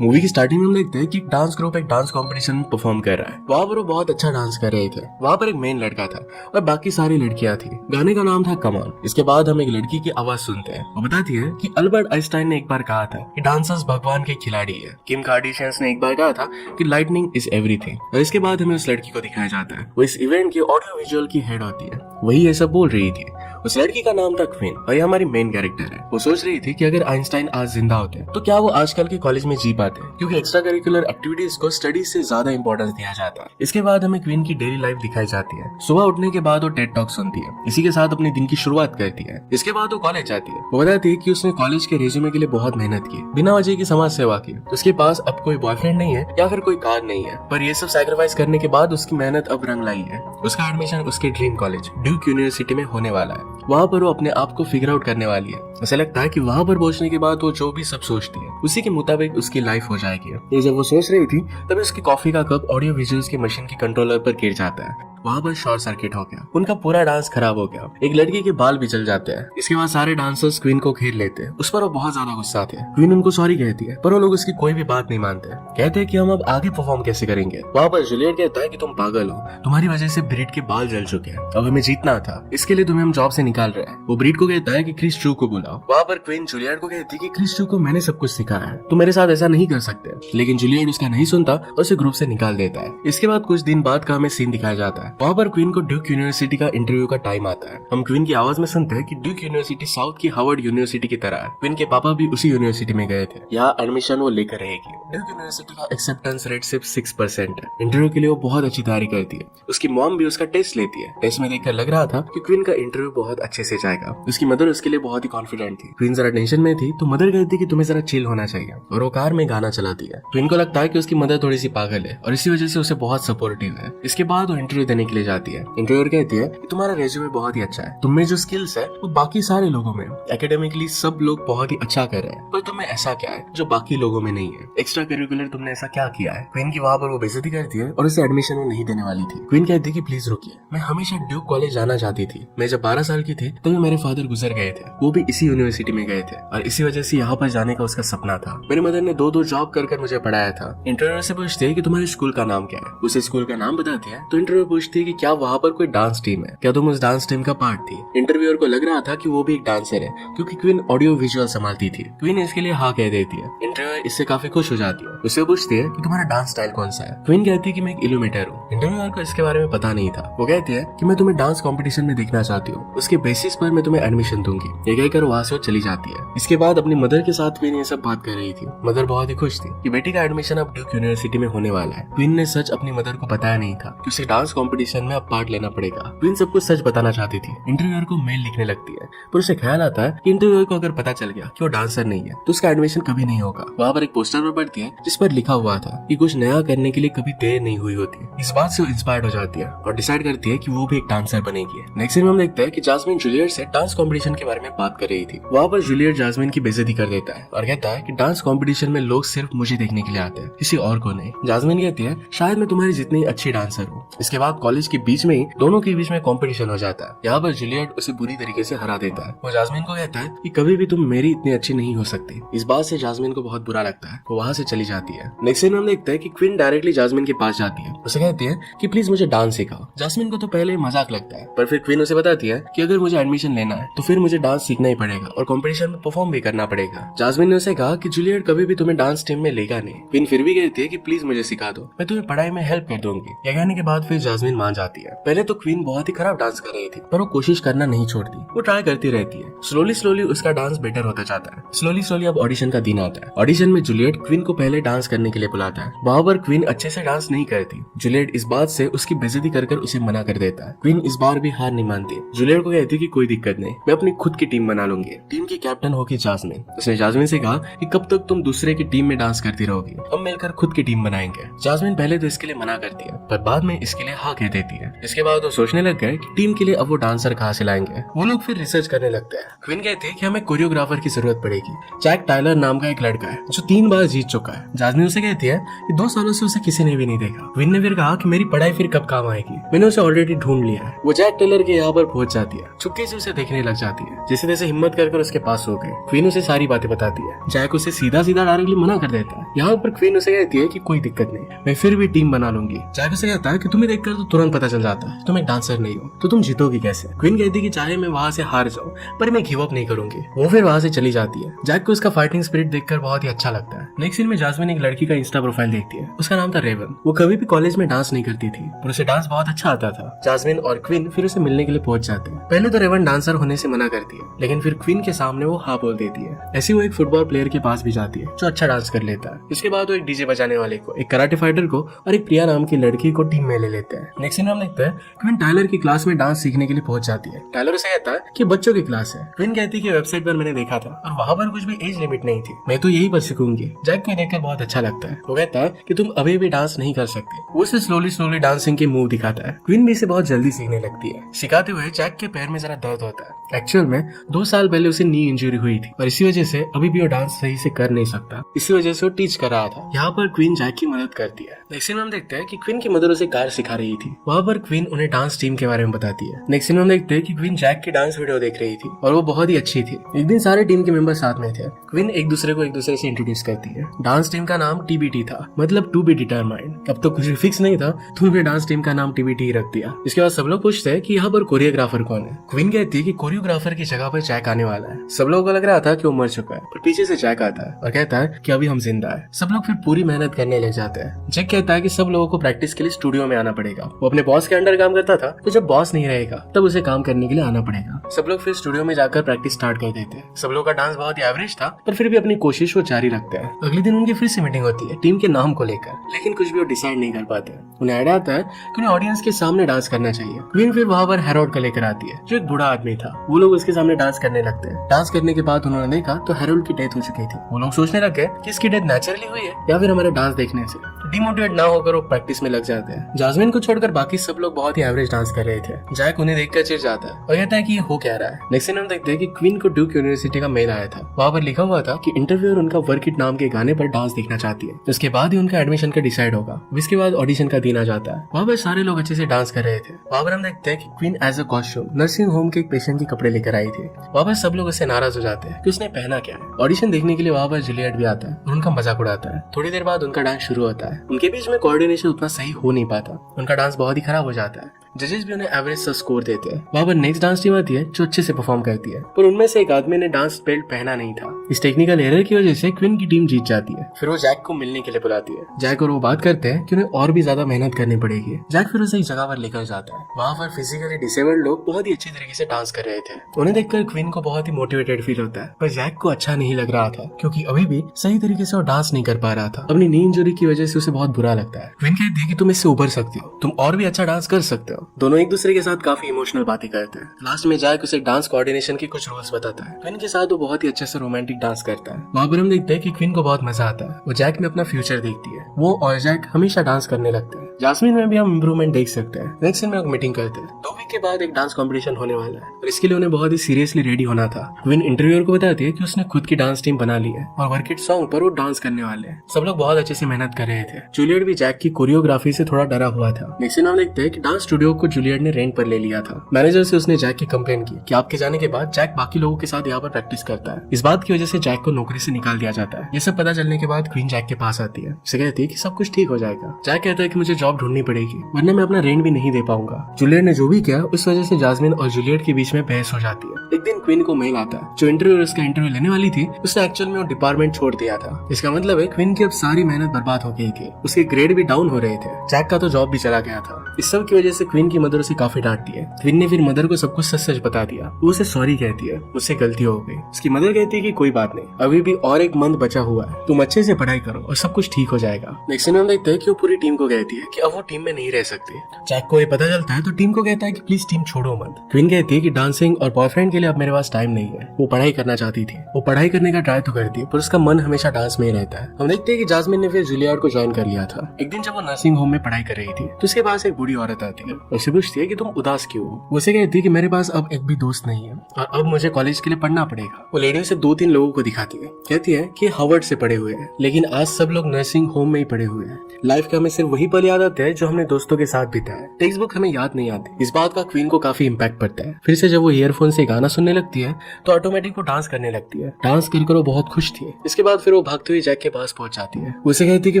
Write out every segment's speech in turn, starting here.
Movie की starting में हम देखते हैं कि डांस ग्रुप एक डांस कंपटीशन में परफॉर्म कर रहा है। वहाँ पर वो बहुत अच्छा डांस कर रहे थे। वहाँ पर एक मेन लड़का था और बाकी सारी लड़कियां थी। गाने का नाम था कमाल। इसके बाद हम एक लड़की की आवाज सुनते हैं। वो बताती है कि अल्बर्ट आइंस्टाइन ने एक बार कहा था कि डांसर्स भगवान के खिलाड़ी है। किम कार्दाशियन ने एक बार कहा था कि लाइटनिंग इज एवरीथिंग। और इसके बाद हमें उस लड़की को दिखाया जाता है। वो इस इवेंट की ऑडियो विजुअल की हेड होती है। वही ये सब बोल रही थी। उस लड़की का नाम था क्वीन और ये हमारी मेन कैरेक्टर है। वो सोच रही थी कि अगर आइंस्टाइन आज जिंदा होते तो क्या वो आजकल के कॉलेज में जी पाते, क्योंकि एक्स्ट्रा करिकुलर एक्टिविटीज को स्टडीज से ज्यादा इंपॉर्टेंस दिया जाता है। इसके बाद हमें क्वीन की डेली लाइफ दिखाई जाती है। सुबह उठने के बाद वो टेड टॉक सुनती है। इसी के साथ अपने दिन की शुरुआत करती है। इसके बाद वो कॉलेज जाती है। वो बताती है कि उसने कॉलेज के रेज्यूमे के लिए बहुत मेहनत की, बिना वजह की समाज सेवा की। उसके पास अब कोई बॉयफ्रेंड नहीं है या फिर कोई कार नहीं है, पर ये सब सैक्रिफाइस करने के बाद उसकी मेहनत अब रंग लाई है। उसका एडमिशन उसके ड्रीम कॉलेज ड्यूक यूनिवर्सिटी में होने वाला है। वहाँ पर वो अपने आप को फिगर आउट करने वाली है। ऐसा लगता है कि वहाँ पर पहुंचने के बाद वो जो भी सब सोचती है उसी के मुताबिक उसकी लाइफ हो जाएगी। ये जब वो सोच रही थी तभी उसकी कॉफी का कप ऑडियो विजुअल्स की मशीन की कंट्रोलर पर गिर जाता है। वहाँ पर शॉर्ट सर्किट हो गया। उनका पूरा डांस खराब हो गया। एक लड़की के बाल भी जल जाते हैं। इसके बाद सारे डांसर्स क्वीन को घेर लेते हैं। उस पर वो बहुत ज्यादा गुस्सा आते हैं। क्वीन उनको सॉरी कहती है, पर वो लोग उसकी कोई भी बात नहीं मानते। कहते हैं कि हम अब आगे परफॉर्म कैसे करेंगे। वहाँ पर जूलियट कहता है कि तुम पागल हो, तुम्हारी वजह से ब्रीड के बाल जल चुके हैं, अब हमें जीतना था, इसके लिए तुम्हें हम जॉब से निकाल रहे हैं। वो ब्रीड को कहता है कि क्रिस चू को बुलाओ। वहाँ पर क्वीन जूलियट को कहती है कि क्रिस चू को मैंने सब कुछ सिखाया है, तुम मेरे साथ ऐसा नहीं कर सकते। लेकिन जूलियट उसका नहीं सुनता और उसे ग्रुप से निकाल देता है। इसके बाद कुछ दिन बाद का हमें सीन दिखाया जाता है। वहाँ पर क्वीन को ड्यूक यूनिवर्सिटी का इंटरव्यू का टाइम आता है। हम क्वीन की आवाज में सुनते हैं कि ड्यूक यूनिवर्सिटी साउथ की हार्वर्ड यूनिवर्सिटी की तरह है। क्वीन के पापा भी उसी यूनिवर्सिटी में गए थे। यहाँ एडमिशन वो लेकर रहेगी। ड्यूक यूनिवर्सिटी का एक्सेप्टेंस रेट सिर्फ 6% है। इंटरव्यू के लिए वो बहुत अच्छी तैयारी करती है। उसकी मॉम भी उसका टेस्ट लेती है। टेस्ट में देखकर लग रहा था कि क्वीन का इंटरव्यू बहुत अच्छे से जाएगा। उसकी मदर उसके लिए बहुत ही कॉन्फिडेंट थी। क्वीन जरा टेंशन में थी तो मदर कहती कि तुम्हें जरा चिल होना चाहिए, और वो कार में गाना चलाती है। क्वीन को लगता है कि उसकी मदर थोड़ी सी पागल है और इसी वजह से उसे बहुत सपोर्टिव है। इसके बाद वो इंटरव्यू देने के लिए जाती है। इंटरव्यूअर कहती है कि तुम्हारा रेज्यूमे बहुत ही अच्छा है, तुम में जो स्किल्स है वो बाकी सारे लोगों में, एकेडमिकली सब लोग बहुत ही अच्छा कर रहे हैं, पर तुम्हें ऐसा क्या है जो बाकी लोगों में नहीं है, एक्स्ट्रा करिकुलर तुमने ऐसा क्या किया है। क्वीन की वहाँ पर वो बेइज्जती करती है और उसे एडमिशन वो नहीं देने वाली थी। क्वीन कहती है कि प्लीज रुकिए, मैं हमेशा ड्यूक कॉलेज जाना चाहती थी। मैं जब 12 साल की थी तभी मेरे फादर गुजर गए थे, वो भी इसी यूनिवर्सिटी में गए थे, और इसी वजह से यहाँ पर जाने का उसका सपना था। मेरी मदर ने 2 जॉब कर मुझे पढ़ाया था। इंटरव्यूअर से पूछती है कि तुम्हारे स्कूल का नाम क्या है। उसे स्कूल का नाम बताती है तो इंटरव्यूअर पूछती है कि क्या वहाँ पर कोई डांस टीम है, क्या तुम उस डांस टीम का पार्ट थी। इंटरव्यूअर को लग रहा था कि वो भी एक डांसर है, क्योंकि क्वीन ऑडियो विजुअल संभालती थी। क्वीन इसके लिए हाँ कह देती है। इंटरव्यूअर इससे काफी खुश हो जाती है। उससे पूछती है कि तुम्हारा डांस स्टाइल कौन सा है। क्वीन कहती है कि मैं एक इल्यूमिनेटर हूँ। इंटरव्यूअर को इसके बारे में पता नहीं था। वो कहती है कि मैं तुम्हें डांस कॉम्पिटिशन में देखना चाहती हूँ, उसके बेसिस पर मैं तुम्हें एडमिशन दूंगी। ये कहकर वहाँ से वो चली जाती है। इसके बाद अपनी मदर के साथ क्वीन ये सब बात कर रही थी। मदर बहुत ही खुश थी कि बेटी का एडमिशन अब ड्यूक यूनिवर्सिटी में होने वाला है। क्वीन ने सच अपनी मदर को बताया नहीं था कि उसे डांस कंपटीशन में अब पार्ट लेना पड़ेगा। क्वीन सब कुछ सच बताना चाहती थी। इंटरव्यूअर को मेल लिखने लगती है, पर उसे ख्याल आता है कि इंटरव्यूअर को अगर पता चल गया कि वो डांसर नहीं है तो उसका एडमिशन कभी नहीं होगा। वहाँ पर एक पोस्टर पर पढ़ती है जिस पर लिखा हुआ था कि कुछ नया करने के लिए कभी देर नहीं हुई होती। इस बात से वो इंस्पायर्ड हो जाती है और डिसाइड करती है कि वो भी एक डांसर बनेगी। नेक्स्ट सीन में हम देखते हैं कि जास्मिन जूलियट से डांस कंपटीशन के बारे में बात कर रही थी। वहाँ पर जूलियट जास्मिन की बेइज्जती कर देता है और कहता है कि डांस कंपटीशन में लोग सिर्फ मुझे देखने के लिए आते हैं, किसी और को नहीं। जास्मिन कहती है शायद मैं तुम्हारी जितनी अच्छी डांसर हूँ। इसके बाद कॉलेज के बीच में ही दोनों के बीच में कंपटीशन हो जाता है। यहाँ पर जूलियट उसे बुरी तरीके से हरा देता है। वो जास्मिन को कहता है कि कभी भी तुम मेरी इतनी अच्छी नहीं हो सकती। इस बात से जास्मिन को बहुत बुरा लगता है। वो वहाँ से चली जाती है। नेक्स्ट सीन में हम देखते हैं कि क्वीन डायरेक्टली जास्मिन के पास जाती है। उसे कहती है कि प्लीज मुझे डांस सिखाओ। जास्मिन को तो पहले मजाक लगता है, पर फिर क्वीन उसे बताती है कि अगर मुझे एडमिशन लेना है तो फिर मुझे डांस सीखना ही पड़ेगा और कंपटीशन में परफॉर्म भी करना पड़ेगा। जास्मिन ने उसे कहा कि जूलियट कभी भी तुम्हें डांस टीम में लेगा नहीं। क्वीन फिर भी कहती है कि प्लीज मुझे सिखा दो, मैं तुम्हें पढ़ाई में हेल्प कर दूंगी। यह कहने के बाद फिर जास्मिन मान जाती है। पहले तो क्वीन बहुत ही खराब डांस कर रही थी, पर वो कोशिश करना नहीं छोड़ती। वो ट्राई करती रहती है। स्लोली उसका डांस बेटर होता जाता है। स्लोली अब ऑडिशन का दिन आता है। ऑडिशन में जूलियट क्वीन को पहले डांस करने के लिए बुलाता है। वहाँ पर क्वीन अच्छे से डांस नहीं करती। जूलियट इस बात से उसकी बेइज्जती कर उसे मना कर देता है। क्वीन इस बार भी हार नहीं मानती। जूलियट को कहती है कि कोई दिक्कत नहीं, मैं अपनी खुद की टीम बना लूंगी। टीम की कैप्टन होगी जास्मिन। उसने जास्मिन से कहा कि कब तक तुम दूसरे की टीम में डांस करती रहोगी, हम मिलकर खुद की टीम बनाएंगे। जास्मिन पहले तो इसके लिए मना करती है, पर बाद में इसके लिए हाँ ओके देती है। इसके बाद वो सोचने लग गए कि टीम के लिए अब वो डांसर कहाँ से लाएंगे। वो लोग फिर रिसर्च करने लगते हैं। क्वीन कहती है कि हमें कोरियोग्राफर की जरूरत पड़ेगी। जैक टायलर नाम का एक लड़का है जो 3 बार जीत चुका है। जास्मिन उसे कहती है कि 2 सालों से उसे किसी ने भी नहीं देखा। क्वीन ने फिर कहा कि मेरी पढ़ाई फिर कब काम आएगी, मैंने उसे ऑलरेडी ढूंढ लिया है। वो जैक टेलर के यहाँ पर पहुंच जाती है, चुपके से उसे देखने लग जाती है। जैसे तैसे हिम्मत कर उसके पास हो गए। क्वीन उसे सारी बातें बताती है। जैक उसे सीधा सीधा डायरेक्टली मना कर देता है। यहाँ पर क्वीन उसे कहती है कि कोई दिक्कत नहीं, मैं फिर भी टीम बना लूंगी। जैक उसे कहता है कि तुम्हें देखकर तो तुरंत पता चल जाता है तुम एक डांसर नहीं हो, तो तुम जीतोगी कैसे। क्वीन कहती है कि चाहे मैं वहां से हार जाऊं पर मैं गिव अप नहीं करूंगी। वो फिर वहां से चली जाती है। जैक को उसका फाइटिंग स्पिरिट देखकर बहुत ही अच्छा लगता है। नेक्स्ट सीन में जास्मिन एक लड़की का इंस्टा प्रोफाइल देखती है। उसका नाम था रेवन। वो कभी भी कॉलेज में डांस नहीं करती थी पर उसे डांस बहुत अच्छा आता था। जास्मिन और क्वीन फिर उसे मिलने के लिए पहुंच जाते हैं। पहले तो रेवन डांसर होने से मना करती है, लेकिन फिर क्वीन के सामने वो हाँ बोल देती है। ऐसी वो एक फुटबॉल प्लेयर के पास भी जाती है जो अच्छा डांस कर लेता है। इसके बाद वो एक डीजे बजाने वाले को, एक कराटे फाइटर को और एक प्रिया नाम की लड़की को टीम में ले लेते हैं। नेक्स्ट सीन हम देखते हैं क्वीन टायलर की क्लास में डांस सीखने के लिए पहुंच जाती है। टायलर उसे कहता है कि बच्चों की क्लास है। क्वीन कहती है कि वेबसाइट पर मैंने देखा था और वहाँ पर कुछ भी एज लिमिट नहीं थी, मैं तो यही पर सीखूंगी। जैक को देखकर बहुत अच्छा लगता है। वो कहता है कि तुम अभी भी डांस नहीं कर सकते। वो उसे स्लोली डांसिंग के मूव दिखाता है। क्वीन भी इसे बहुत जल्दी सीखने लगती है। सिखाते हुए जैक के पैर में जरा दर्द होता है। एक्चुअल में 2 साल पहले उसे नी इंजरी हुई थी और इसी वजह से अभी भी वो डांस सही से कर नहीं सकता। इसी वजह से वो टीच कर रहा था। यहाँ पर क्वीन जैक की मदद करती है। नेक्स्ट सीन में हम देखते हैं कि क्वीन की मदर उसे कार सिखा रही थी। वहाँ पर क्वीन उन्हें डांस टीम के बारे में बताती है। नेक्स्ट सीन में हम देखते हैं कि क्वीन जैक की डांस वीडियो देख रही थी और वो बहुत ही अच्छी थी। एक दिन सारे टीम के मेंबर साथ में थे। क्वीन एक दूसरे से इंट्रोड्यूस करती है। डांस टीम का नाम TBT था, मतलब टू बी डिटरमाइंड। अब तो कुछ फिक्स नहीं था तो उन्होंने डांस टीम का नाम TBT रख दिया। इसके बाद सब लोग पूछते हैं कि यहाँ पर कोरियोग्राफर कौन है। क्वीन कहती है कि कोरियोग्राफर की जगह पर जैक आने वाला है। सब लोगों को लग रहा था कि वो मर चुका है, पर पीछे से जैक आता है और कहता है कि अभी हम जिंदा है। सब लोग फिर पूरी मेहनत करने लग जाते हैं। जैक कहता है कि सब लोगों को प्रैक्टिस के लिए स्टूडियो में आना पड़ेगा। वो अपने बॉस के अंडर काम करता था, तो जब बॉस नहीं रहेगा तब उसे काम करने के लिए आना पड़ेगा। सब लोग फिर स्टूडियो में जाकर प्रैक्टिस स्टार्ट कर देते हैं। सब लोग का डांस बहुत ही एवरेज था, पर फिर भी अपनी कोशिश वो जारी रखते हैं। अगले दिन उनकी फिर से मीटिंग होती है टीम के नाम को लेकर, लेकिन कुछ भी वो डिसाइड नहीं कर पाते। उन्हें आइडिया आता है कि उन्हें ऑडियंस के सामने डांस करना चाहिए। क्वीन फिर वहाँ पर हेरोल्ड को लेकर आती है जो एक बूढ़ा आदमी था। वो लोग उसके सामने डांस करने लगते हैं। डांस करने के बाद उन्होंने देखा तो हेरोल्ड की डेथ हो चुकी थी। वो लोग सोचने लग गए कि इसकी डेथ नेचुरली हुई है या फिर हमारे डांस देखने से। डिमोटिवेट ना होकर वो प्रैक्टिस में लग जाते हैं। जास्मिन को छोड़कर बाकी सब लोग बहुत ही एवरेज डांस कर रहे थे। जैक उन्हें देखकर चिढ़ जाता है और कहता है कि ये हो क्या रहा है। नेक्स्ट सीन हम देखते हैं कि क्वीन को ड्यूक यूनिवर्सिटी का मेल आया था। वहाँ पर लिखा हुआ था कि इंटरव्यूअर उनका वर्क इट नाम के गाने पर डांस देखना चाहती है। उसके बाद ही उनका एडमिशन का डिसाइड होगा। इसके बाद ऑडिशन का दिन आ जाता है। वहाँ पर सारे लोग अच्छे से डांस कर रहे थे। वहाँ पर हम देखते हैं कि queen as a costume nursing home के एक पेशेंट के कपड़े लेकर आई थी। वहाँ पर सब लोग उससे नाराज हो जाते हैं कि उसने पहना क्या है। ऑडिशन देखने के लिए वहाँ पर जूलियट भी आता है और उनका मजाक उड़ाता है। थोड़ी देर बाद उनका डांस शुरू होता है। उनके बीच में कोऑर्डिनेशन उतना सही हो नहीं पाता। उनका डांस बहुत ही खराब हो जाता है। जजेस भी उन्हें एवरेज सा स्कोर देते हैं। वहाँ पर नेक्स्ट डांस टीम आती है जो अच्छे से परफॉर्म करती है, पर उनमें से एक आदमी ने डांस बेल्ट पहना नहीं था। इस टेक्निकल एरर की वजह से क्वीन की टीम जीत जाती है। फिर वो जैक को मिलने के लिए बुलाती है। जैक और वो बात करते हैं कि उन्हें और भी ज्यादा मेहनत करनी पड़ेगी। जैक फिर उसे एक जगह पर लेकर जाता है। वहाँ पर फिजिकली डिसेबल्ड लोग बहुत ही अच्छे तरीके से डांस कर रहे थे। उन्हें देखकर क्वीन को बहुत ही मोटिवेटेड फील होता है, पर जैक को अच्छा नहीं लग रहा था क्योंकि अभी भी सही तरीके से वो डांस नहीं कर पा रहा था। अपनी नी इंजरी की वजह से उसे बहुत बुरा लगता है। क्वीन कहती है कि तुम इससे उभर सकती हो, तुम और भी अच्छा डांस कर सकते हो। दोनों एक दूसरे के साथ काफी इमोशनल बातें करते हैं। लास्ट में जैक उसे डांस कोऑर्डिनेशन के कुछ रूल्स बताता है। क्वीन के साथ वो बहुत ही अच्छे से रोमांटिक डांस करता है। वहाँ पर हम देखते हैं कि क्वीन को बहुत मजा आता है। वो जैक में अपना फ्यूचर देखती है। वो और जैक हमेशा डांस करने लगते हैं। जास्मिन में भी हम इम्प्रूवमेंट देख सकते हैं। नेक्स्ट सीन में एक मीटिंग करते हैं। 2 वीक के बाद एक डांस कंपटीशन होने वाला है और इसके लिए उन्हें बहुत ही सीरियसली रेडी होना था। क्वीन इंटरव्यूअर को बताती है कि उसने खुद की डांस टीम बना ली है और वर्क इट सॉन्ग पर वो डांस करने वाले हैं। सब लोग बहुत अच्छे से मेहनत कर रहे थे। जूलियट भी जैक की कोरियोग्राफी से थोड़ा डरा हुआ था। नेक्स्ट सीन हम देखते हैं कि डांस स्टूडियो को जूलियट ने रेंट पर ले लिया था। मैनेजर से उसने जैक की कंप्लेन की कि आपके जाने के बाद जैक बाकी लोगों के साथ यहाँ पर प्रैक्टिस करता है। इस बात की वजह से जैक को नौकरी से निकाल दिया जाता है। ये सब पता चलने के बाद क्वीन जैक के पास आती है। उसे कहती है कि सब कुछ ठीक हो जाएगा। जैक कहता है कि मुझे जॉब ढूंढनी पड़ेगी वरना मैं अपना रेंट भी नहीं दे पाऊंगा। जूलियट ने जो भी किया उस वजह से जास्मिन और जूलियट के बीच में बहस हो जाती है। एक दिन क्वीन को मेल आता है। जो इंटरव्यू उसका इंटरव्यू लेने वाली थी उसने एक्चुअल में वो डिपार्टमेंट छोड़ दिया था। इसका मतलब है क्वीन की अब सारी मेहनत बर्बाद हो गई थी। उसके ग्रेड भी डाउन हो रहे थे। जैक का तो जॉब भी चला गया था। इस सब की वजह से क्वीन की मदर उसे काफी डांटती है। क्वीन ने फिर मदर को सब कुछ सच सच बता दिया। वो उसे सॉरी कहती है, मुझसे गलती हो गई। उसकी मदर कहती है कि कोई बात नहीं, अभी भी और एक मंथ बचा हुआ है, तुम अच्छे से पढ़ाई करो और सब कुछ ठीक हो जाएगा। नेक्स्ट दिन हम देखते हैं कि वो पूरी टीम को कहती है कि कि अब वो टीम में नहीं रह सकती। जैक को ये पता चलता है तो टीम को कहता है कि प्लीज टीम छोड़ो मत। क्वीन कहती है कि डांसिंग और बॉयफ्रेंड के लिए अब मेरे पास टाइम नहीं है। वो पढ़ाई करना चाहती थी, वो पढ़ाई करने का ट्राई तो करती है पर उसका मन हमेशा डांस में ही रहता है। हम देखते हैं कि जास्मिन ने फिर जूलियार्ड को ज्वाइन कर लिया था। एक दिन जब वो नर्सिंग होम में पढ़ाई कर रही थी तो उसके पास एक बूढ़ी औरत आती है और उसे पूछती है कि तुम उदास क्यों हो। वो उसे कहती है कि मेरे पास अब एक भी दोस्त नहीं है और अब मुझे कॉलेज के लिए पढ़ना पड़ेगा। वो लेडी उसे 2-3 लोगों को दिखाती है, कहती है कि हार्वर्ड से पढ़े हुए हैं लेकिन आज सब लोग नर्सिंग होम में ही पढ़े हुए हैं। लाइफ के हमें सिर्फ वही पल याद आते हैं जो हमने दोस्तों के साथ बिताया, टेक्स्ट बुक हमें याद नहीं आती। इस बात का क्वीन को काफी इम्पैक्ट पड़ता है। फिर से जब वो ईयरफोन से गाना सुनने लगती है तो ऑटोमेटिक वो डांस करने लगती है। डांस कर वो बहुत खुश थी। इसके बाद फिर वो भागते हुए जैक के पास पहुंच जाती है। उसे कहती है कि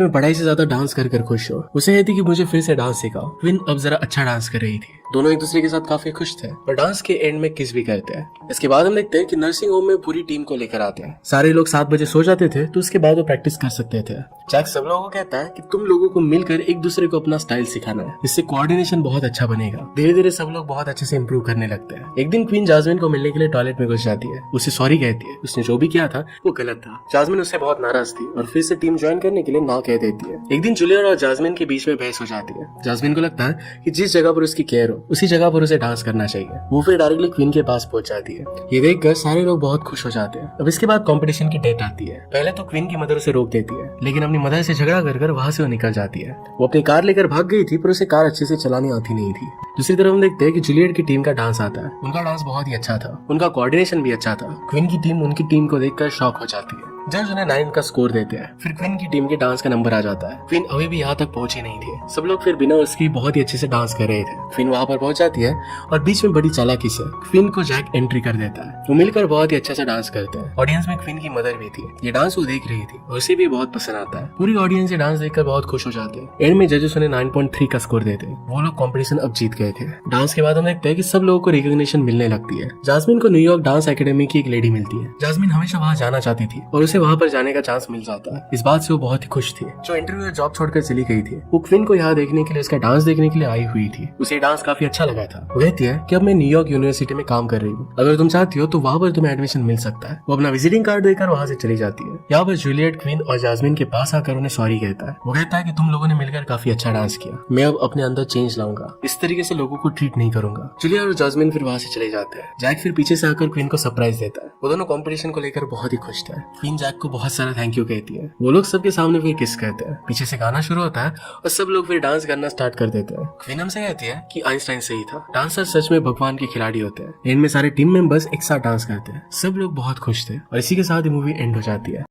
मैं पढ़ाई से ज्यादा डांस कर खुश हूँ। उसे कहती है कि मुझे फिर से डांस सिखाओ। क्वीन अब जरा अच्छा डांस कर रही थी। दोनों एक दूसरे के साथ काफी खुश थे और डांस के एंड में किस भी करते हैं। इसके बाद हम देखते हैं कि नर्सिंग होम में पूरी टीम को लेकर आते हैं। सारे लोग 7 बजे सो जाते थे तो उसके बाद वो प्रैक्टिस कर सकते थे। जैक सब लोगों को कहता है कि तुम लोगों को मिलकर एक दूसरे को अपना स्टाइल सिखाना है, इससे कोऑर्डिनेशन बहुत अच्छा बनेगा। धीरे धीरे सब लोग बहुत अच्छे से इंप्रूव करने लगते हैं। एक दिन क्वीन जास्मिन को मिलने के लिए टॉयलेट में घुस जाती है। उसे सॉरी कहती है, उसने जो भी किया था वो गलत था। जास्मिन उससे बहुत नाराज थी और फिर से टीम ज्वाइन करने के लिए ना कह देती है। एक दिन जूलियट और जास्मिन के बीच में बहस हो जाती है। जास्मिन को लगता है कि जिस जगह पर उसकी केयर हो उसी जगह पर उसे डांस करना चाहिए। वो फिर डायरेक्टली क्वीन के पास पहुंच जाती है। ये देखकर सारे लोग बहुत खुश हो जाते हैं। अब इसके बाद कंपटीशन की डेट आती है। पहले तो क्वीन की मदर उसे रोक देती है लेकिन अपनी मदर से झगड़ा कर वहां से वो निकल जाती है। वो अपनी कार लेकर भाग गई थी पर उसे कार अच्छे से चलानी आती नहीं थी। दूसरी तरफ हम देखते हैं कि जूलियट की टीम का डांस आता है। उनका डांस बहुत ही अच्छा था, उनका कोऑर्डिनेशन भी अच्छा था। क्वीन की टीम उनकी टीम को देखकर शॉक हो जाती है। जज उन्हें 9 का स्कोर देते हैं। फिर क्वीन की टीम के डांस का नंबर आ जाता है। क्वीन अभी भी यहाँ तक पहुंची नहीं थी। सब लोग फिर बिना उसकी बहुत ही अच्छे से डांस कर रहे थे। क्वीन वहां पर पहुंच जाती है और बीच में बड़ी चालाकी से क्वीन को जैक एंट्री कर देता है। वो मिलकर बहुत ही अच्छा से डांस करते हैं। ऑडियंस में क्वीन की मदर भी थी। ये डांस वो देख रही थी और उसे भी बहुत पसंद आता है। पूरी ऑडियंस ये डांस देखकर बहुत खुश हो जाते हैं। एंड में जजेस उन्हें 9.3 का स्कोर देते हैं। वो लोग कॉम्पिटिशन अब जीत गए थे। डांस के बाद हम देखते हैं कि सब लोगों को रिकॉग्निशन मिलने लगती है। जास्मिन को न्यूयॉर्क डांस एकेडमी की एक लेडी मिलती है। जास्मिन हमेशा वहाँ जाना चाहती थी और उसे वहाँ पर जाने का चांस मिल जाता है। इस बात से वो बहुत ही खुश थी। जो इंटरव्यू में जॉब छोड़कर चली गई थी वो क्वीन को यहाँ देखने के लिए, उसका डांस देखने के लिए आई हुई थी। उसे डांस काफी अच्छा लगा था। वो कहती है कि अब मैं न्यूयॉर्क यूनिवर्सिटी में काम कर रही हूँ, अगर तुम चाहती हो तो वहाँ पर तुम्हें एडमिशन मिल सकता है। वो अपना विजिटिंग कार्ड देकर वहाँ से चली जाती है। यहाँ पर जूलियट क्वीन और जास्मिन के पास आकर उन्हें सॉरी कहता है। वो कहता है कि तुम लोगों ने मिलकर काफी अच्छा डांस किया, मैं अब अपने अंदर चेंज लाऊंगा, इस तरीके से लोगों को ट्रीट नहीं करूंगा। जूलियट और जास्मिन फिर वहाँ से चले जाते हैं। जैक फिर पीछे से आकर क्वीन को सरप्राइज देता है। वो दोनों कॉम्पिटिशन को लेकर बहुत ही खुश थे। क्वीन जैक को बहुत सारा थैंक यू कहती है। वो लोग सबके सामने फिर किस करते हैं। पीछे से गाना शुरू होता है और सब लोग फिर डांस करना स्टार्ट कर देते हैं। क्वीन हमसे कहती है कि आइंस्टाइन सही था, डांसर सच में भगवान के खिलाड़ी होते हैं। एंड में सारे टीम मेंबर्स एक साथ डांस करते हैं। सब लोग बहुत खुश थे और इसी के साथ ही मूवी एंड हो जाती है।